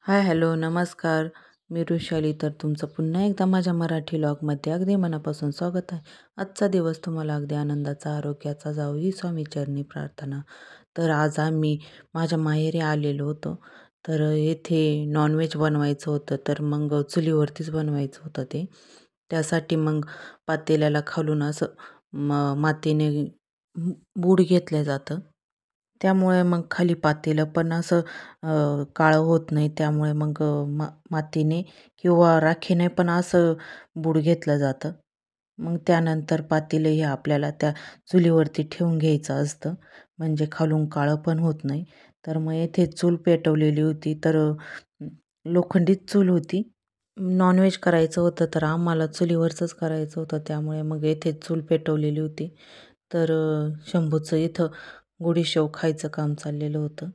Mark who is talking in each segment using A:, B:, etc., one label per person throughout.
A: हाय, hello, नमस्कार. मी वृषाली. तर तुमचं पुन्हा एकदा माझ्या मराठी व्लॉगमध्ये अगदी मनापासून स्वागत आहे. आजचा दिवस तुम्हाला अगदी आनंदाचा, आरोग्याचा जावो ही स्वामीचरणी प्रार्थना. तर आज आम्ही माझ्या माहेरी आलेलो होतो. तर येथे नॉनव्हेज बनवायचं होतं. तर मग चुलीवरतीच बनवायचं होतं ते. त्यासाठी मग पातेल्याला खालून असं मातीने बूड घेतलं जातं. त्यामुळे मग खाली पातेलं पण असं काळं होत नाही. त्यामुळे मग मातीने किंवा राखेने पण असं बूड घेतलं जातं. मग त्यानंतर पातेलं हे आपल्याला त्या चुलीवरती ठेवून घ्यायचं असतं. म्हणजे खालून काळं पण होत नाही. तर मग येथे चूल पेटवलेली होती. तर लोखंडीच चूल होती. नॉनव्हेज करायचं होतं तर आम्हाला चुलीवरचंच करायचं होतं. त्यामुळे मग येथे चूल पेटवलेली होती. तर शंभूचं इथं गोडीशेव खायचं काम चाललेलं होतं.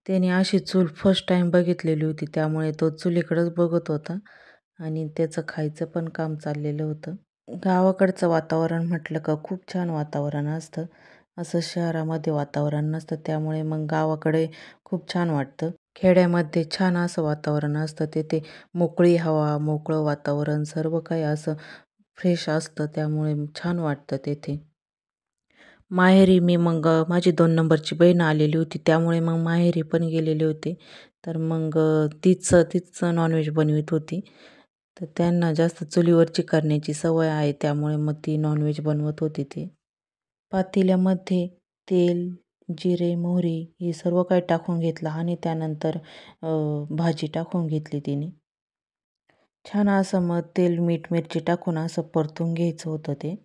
A: त्याने अशी चूल फर्स्ट टाईम बघितलेली होती. त्यामुळे तो चुलीकडेच बघत होता आणि त्याचं खायचं पण काम चाललेलं होतं. गावाकडचं वातावरण म्हटलं का खूप छान वातावरण असतं. असं शहरामध्ये वातावरण नसतं. त्यामुळे मग गावाकडे खूप छान वाटतं. खेड्यामध्ये छान असं वातावरण असतं. तिथे मोकळी हवा, मोकळं वातावरण सर्व काही असं फ्रेश असतं. त्यामुळे छान वाटतं तेथे. माहेरी मी मग माझी 2 नंबरची बहीण आलेली होती. त्यामुळे मग माहेरी पण गेलेले होते. तर मग तीच तीच नॉनव्हेज बनवीत होती. तर त्यांना जास्त चुलीवरची करण्याची सवय आहे. त्यामुळे मग ती नॉनव्हेज बनवत होती ती. पातेल्यामध्ये तेल, जिरे, मोहरी हे सर्व काही टाकून घेतलं आणि त्यानंतर भाजी टाकून घेतली तिने. छान असं मग तेल, मीठ, मिरची टाकून असं परतून घ्यायचं होतं ते.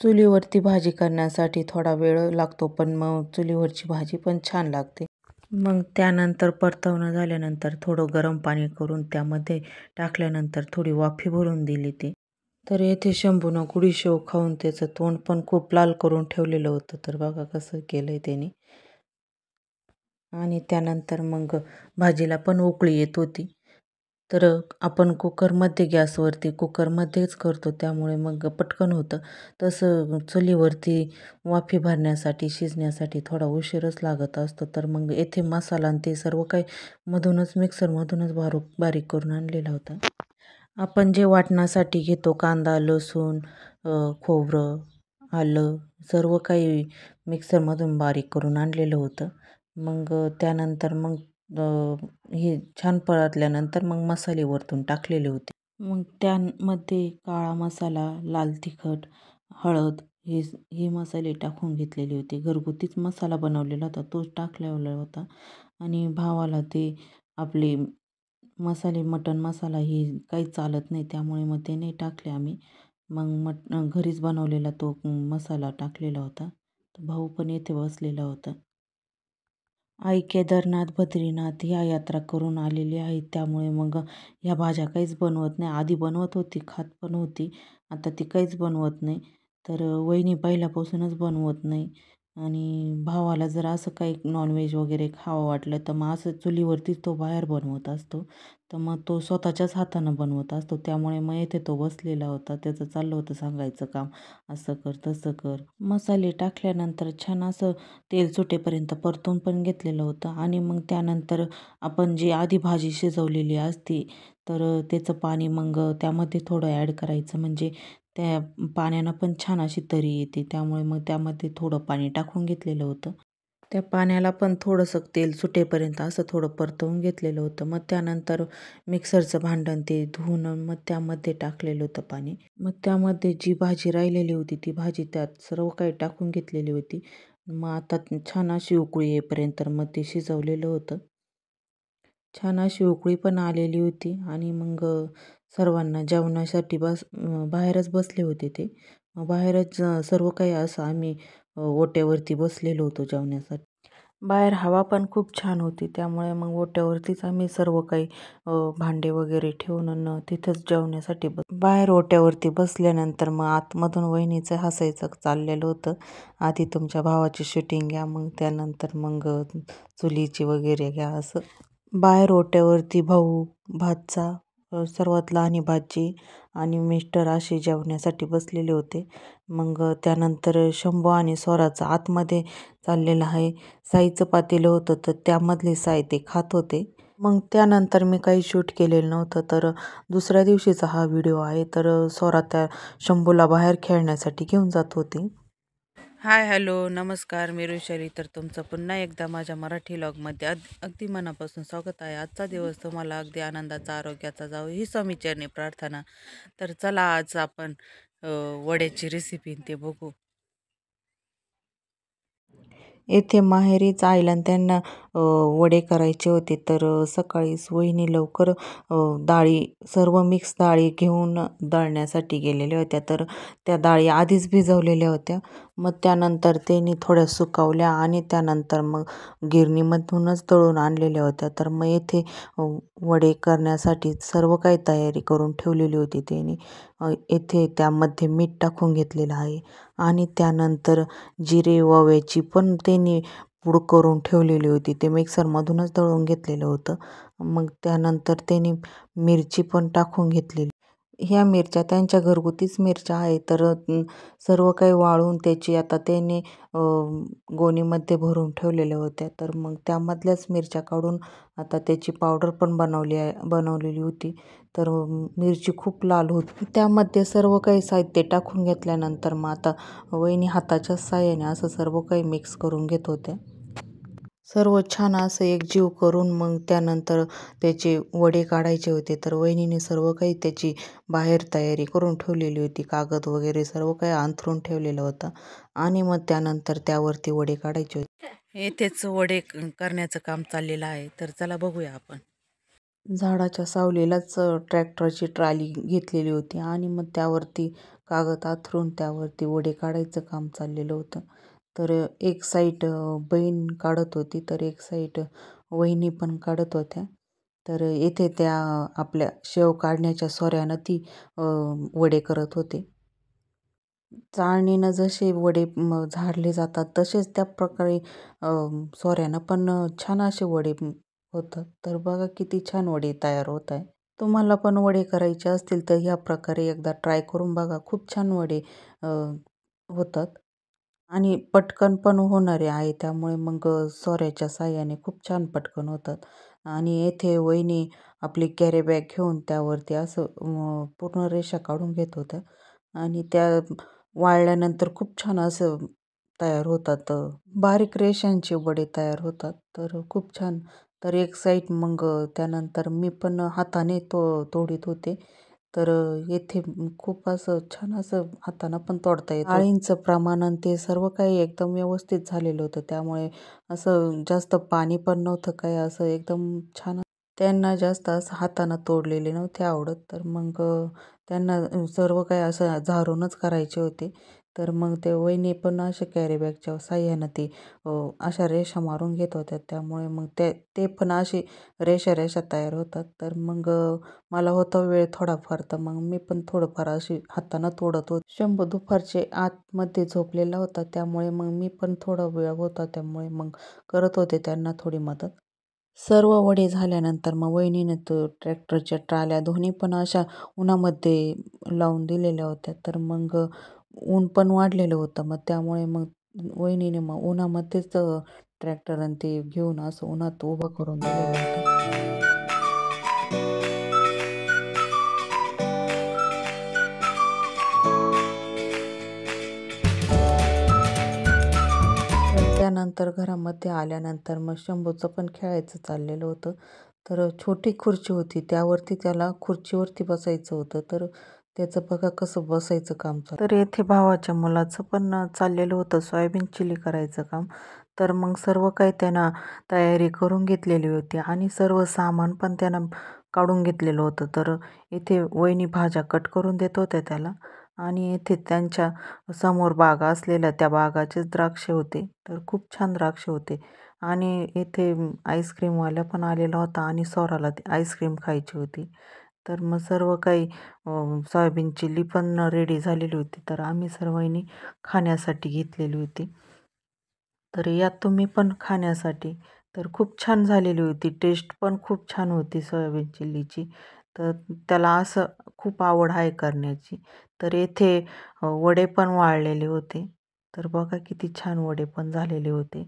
A: चुलीवरती भाजी करण्यासाठी थोडा वेळ लागतो, पण मग चुलीवरची भाजी पण छान लागते. मग त्यानंतर परतवणं झाल्यानंतर थोडं गरम पाणी करून त्यामध्ये टाकल्यानंतर थोडी वाफी भरून दिली ती. तर येथे शंभूनं गुडीशेव खाऊन त्याचं तोंड पण खूप लाल करून ठेवलेलं होतं. तर बघा कसं केलंय त्याने. आणि त्यानंतर मग भाजीला पण उकळी येत होती. तर आपण कुकरमध्येच करतो. त्यामुळे मग पटकन होतं. तसं चुलीवरती वाफी भरण्यासाठी, शिजण्यासाठी थोडा उशीरच लागत असतो. तर मग येथे मसाला आणि ते सर्व काही मिक्सरमधूनच बारीक करून आणलेला होता. आपण जे वाटणासाठी घेतो कांदा, लसूण, खोबरं, आलं सर्व काही मिक्सरमधून बारीक करून आणलेलं होतं. मग त्यानंतर मग हे छान परतल्यानंतर मग मसाले वरतून टाकलेले होते. मग त्यामध्ये काळा मसाला, लाल तिखट, हळद हे मसाले टाकून घेतलेले होते. घरगुतीच मसाला बनवलेला होता तोच टाकलेला होता. आणि भावाला ते आपले मटण मसाला हे काही चालत नाही. त्यामुळे मग ते नाही टाकले आम्ही. मग घरीच बनवलेला तो मसाला टाकलेला होता. तर भाऊ पण येथे बसलेला होता. आई केदारनाथ, बद्रीनाथ ह्या यात्रा करून आलेली आहेत. त्यामुळे मग ह्या भाज्या काहीच बनवत नाही. आधी बनवत होती, खात पण होती. आता ती काहीच बनवत नाही. तर वहिनी पहिल्यापासूनच बनवत नाही. आणि भावाला जर असं काही नॉनव्हेज वगैरे खावं वाटलं तर मग असं चुलीवरतीच तो बाहेर बनवत असतो. तर मग तो स्वतःच्याच हातानं बनवत असतो. त्यामुळे मग येथे तो बसलेला होता. त्याचं चाललं होतं सांगायचं काम, असं कर, तसं कर. मसाले टाकल्यानंतर छान असं तेल सुटेपर्यंत परतून पण घेतलेलं होतं. आणि मग त्यानंतर आपण जी आधी भाजी शिजवलेली असते तर त्याचं पाणी मग त्यामध्ये थोडं ॲड करायचं. म्हणजे त्या पाण्यानं पण छान अशी तरी येते. त्यामुळे मग त्यामध्ये थोडं पाणी टाकून घेतलेलं होतं. त्या पाण्याला पण थोडंसं तेल सुटेपर्यंत असं थोडं परतवून घेतलेलं होतं. मग त्यानंतर मिक्सरचं भांडण ते धुवून मग त्यामध्ये टाकलेलं होतं पाणी. मग त्यामध्ये जी भाजी राहिलेली होती ती भाजी त्यात सर्व काही टाकून घेतलेली होती. मग आता छान अशी उकळी येईपर्यंत मग ते शिजवलेलं होतं. छान अशी उकळी पण आलेली होती. आणि मग सर्वांना जेवणासाठी बाहेरच बसले होते ते. बाहेरच सर्व काही असं आम्ही ओट्यावरती बसलेलो होतो जेवण्यासाठी. बाहेर हवा पण खूप छान होती. त्यामुळे मग ओट्यावरतीच आम्ही सर्व काही भांडे वगैरे ठेवून तिथंच जेवण्यासाठी बाहेर ओट्यावरती बसल्यानंतर मग आतमधून वहिनीचं हसायचं चाललेलं होतं. आधी तुमच्या भावाची शूटिंग घ्या, मग त्यानंतर मग चुलीची वगैरे घ्या असं. बाहेर ओट्यावरती भाऊ, भाचा सर्वात लहानी भाची आणि मिस्टर असे जेवण्यासाठी बसलेले होते. मग त्यानंतर शंभू आणि स्वराचं आतमध्ये चाललेलं आहे. साईचं पातेलं होतं तर त्यामधले साई ते खात होते. मग त्यानंतर मी काही शूट केलेलं नव्हतं. तर दुसऱ्या दिवशीचा हा व्हिडिओ आहे. तर स्वरा त्या शंभूला बाहेर खेळण्यासाठी घेऊन जात होती. हाय हॅलो नमस्कार मी ऋषाली. तर तुमचं पुन्हा एकदा माझ्या मराठी व्लॉगमध्ये अगदी मनापासून स्वागत आहे. आजचा दिवस तुम्हाला अगदी आनंदाचा आरोग्याचा जावो ही स्वामीचरणी प्रार्थना. तर चला आज आपण वड्याची रेसिपी ते बघू. येथे माहेरीच आईला आणि त्यांना वडे करायचे होते. तर सकाळीच वहिनी लवकर डाळी सर्व मिक्स डाळी घेऊन दळण्यासाठी गेलेल्या होत्या. तर त्या डाळी आधीच भिजवलेल्या होत्या. मग त्यानंतर त्यांनी थोड्या सुकवल्या आणि त्यानंतर मग गिरणीमधूनच दळून आणलेल्या होत्या. तर मग येथे वडे करण्यासाठी सर्व काही तयारी करून ठेवलेली होती त्यांनी. येथे त्यामध्ये मीठ टाकून घेतलेलं आहे आणि त्यानंतर जिरे ओव्याची पण त्यांनी पूड करून ठेवलेली होती. ते मिक्सरमधूनच दळून घेतलेलं होतं. मग त्यानंतर त्यांनी मिरची पण टाकून घेतलेली. ह्या मिरच्या त्यांच्या घरगुतीच मिरच्या आहेत. तर सर्व काही वाळून त्याची आता त्यांनी गोणीमध्ये भरून ठेवलेल्या होत्या. तर मग त्यामधल्याच मिरच्या काढून आता त्याची पावडर पण बनवलेली होती. तर मिरची खूप लाल होती. त्यामध्ये सर्व काही साहित्य टाकून घेतल्यानंतर मग आता वहिनी हाताच्या साहाय्याने असं सर्व काही मिक्स करून घेत होत्या. सर्व छान असं एकजीव करून मग त्यानंतर त्याचे वडे काढायचे होते. तर वहिनीने सर्व काही त्याची बाहेर तयारी करून ठेवलेली होती. कागद वगैरे सर्व काही अंथरून ठेवलेलं होतं आणि मग त्यानंतर त्यावरती वडे काढायचे होते. येथेच वडे करण्याचं काम चाललेलं आहे. तर चला बघूया आपण. झाडाच्या सावलीलाच ट्रॅक्टरची ट्रॉली घेतलेली होती आणि मग त्यावरती कागद अंथरून त्यावरती वडे काढायचं काम चाललेलं होतं. तर एक साईड बहीण काढत होती तर एक साईड वहिनी पण काढत होत्या. तर येथे त्या आपल्या शेव काढण्याच्या सोऱ्यानं ती वडे करत होते. चाळणीनं जसे वडे झाडले जातात तसेच त्या प्रकारे सोऱ्यानं पण छान असे वडे होतात. तर बघा किती छान वडे तयार होत आहे. तुम्हाला पण वडे करायचे असतील तर ह्या प्रकारे एकदा ट्राय करून बघा. खूप छान वडे होतात आणि पटकन पण होणारे आहे. त्यामुळे मग सोऱ्याच्या साहाय्याने खूप छान पटकन होतात. आणि येथे वहिनी आपली कॅरी बॅग घेऊन त्यावरती असं पूर्ण रेषा काढून घेत होत्या आणि त्या वाळल्यानंतर खूप छान असं तयार होतात. बारीक रेषांचे वडे तयार होतात. तर खूप छान. तर एक साईड मग त्यानंतर मी पण हाताने तोडीत होते. तर येथे खूप असं छान असं हातानं पण तोडता येतं. डाळींचं प्रमाण आणि ते सर्व काही एकदम व्यवस्थित झालेलं होतं. त्यामुळे असं जास्त पाणी पण नव्हतं काही असं एकदम छान. त्यांना जास्त असं हातानं तोडलेले नव्हते आवडत. तर मग त्यांना सर्व काही असं झारूनच करायचे होते. तर मग ते वहिनी पण असे कॅरी बॅगच्या साहाय्यानं ती अशा रेषा मारून घेत होत्या. त्यामुळे मग ते पण अशी रेषा तयार होतात. तर मग मला होता वेळ थोडाफार तर मग मी पण थोडंफार अशी हातानं तोडत होते. शंभू दुपारचे आतमध्ये झोपलेला होता त्यामुळे मग मी पण थोडा वेळ होता त्यामुळे मग करत होते त्यांना थोडी मदत. सर्व वडे झाल्यानंतर मग वहिनीने तो ट्रॅक्टरच्या ट्राल्या दोन्ही पण अशा उन्हामध्ये लावून दिलेल्या होत्या. तर मग ऊन पण वाढलेलं होतं. मग त्यामुळे मग वहिनीने मग उन्हामध्येच ट्रॅक्टर आणि ते घेऊन असं उन्हात उभं करून दिलेलं होतं. तर त्यानंतर घरामध्ये आल्यानंतर मग शंभूचं पण खेळायचं चाललेलं होतं. तर छोटी खुर्ची होती त्यावरती त्याला खुर्चीवरती बसायचं होतं. तर त्याचं बघा कसं बसायचं काम चालू. तर येथे भावाच्या मुलाचं पण चाललेलं होतं सोयाबीन चिली करायचं काम. तर मग सर्व काही त्यानं तयारी करून घेतलेली होती आणि सर्व सामान पण त्यानं काढून घेतलेलं होतं. तर इथे वहिनी भाज्या कट करून देत होत्या त्याला आणि येथे त्यांच्या समोर बागा असलेल्या त्या बागाचेच द्राक्षे होते. तर खूप छान द्राक्षे होते आणि इथे आईस्क्रीमवाला पण आलेला होता आणि स्वराला ती आईस्क्रीम खायची होती. तर मग सर्व काही सोयाबीन चिल्ली पण रेडी झालेली होती. तर आम्ही सर्वांनी खाण्यासाठी घेतलेली होती. तर यात तुम्ही पण खाण्यासाठी. तर खूप छान झालेली होती. टेस्ट पण खूप छान होती सोयाबीन चिल्लीची. तर त्याला असं खूप आवड आहे करण्याची. तर येथे वडे पण वाळलेले होते. तर बघा किती छान वडे पण झालेले होते.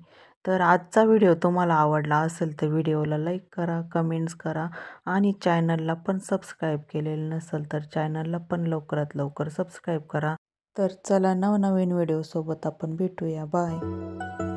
A: तर आजचा व्हिडिओ तुम्हाला आवडला असेल तर व्हिडिओला लाईक करा, कमेंट्स करा आणि चॅनलला पण सबस्क्राईब केलेलं नसेल तर चॅनलला पण लवकरात लवकर सबस्क्राईब करा. तर चला नवनवीन व्हिडिओसोबत आपण भेटूया. बाय.